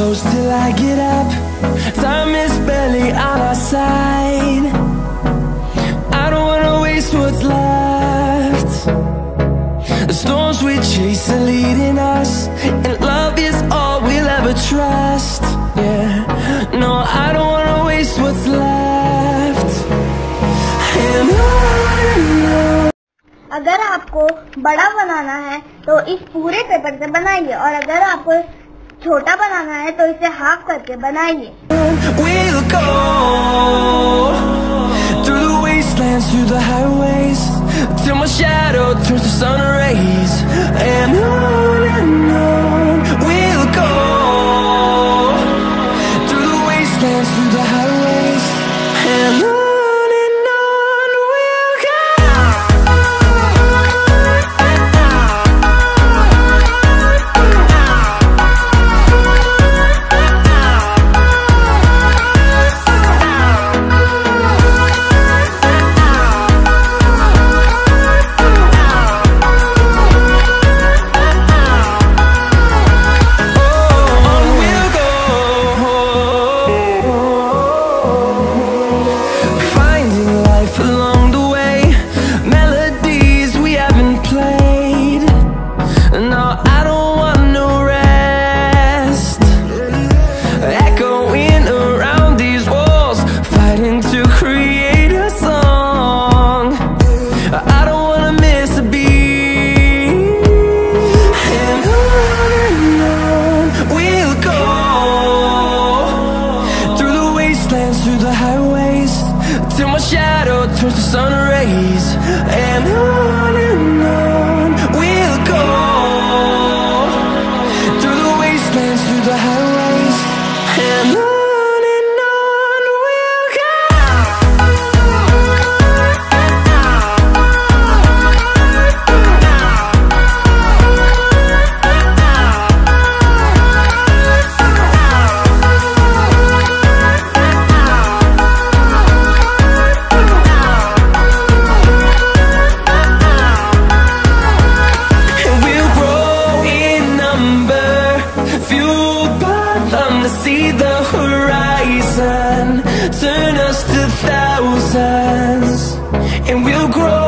close till I get up. Time is barely on our side. I don't wanna waste what's left. The storms we chase are leading us, and love is all we'll ever trust. Yeah, no, I don't wanna waste what's left. And on. अगर आपको बड़ा बनाना है तो इस पूरे paper से बनाइए, और अगर आपको छोटा बनाना है तो इसे हाफ करके बनाइए। We'll go through the wastelands, through the highways, till my shadow turns to sun rays. And on we'll go through the wastelands, through the highways, and on. Through the highways, till my shadow turns to sun rays. And on we'll go through the wastelands, through the highways, and on we'll go. See the horizon turn us to thousands, and we'll grow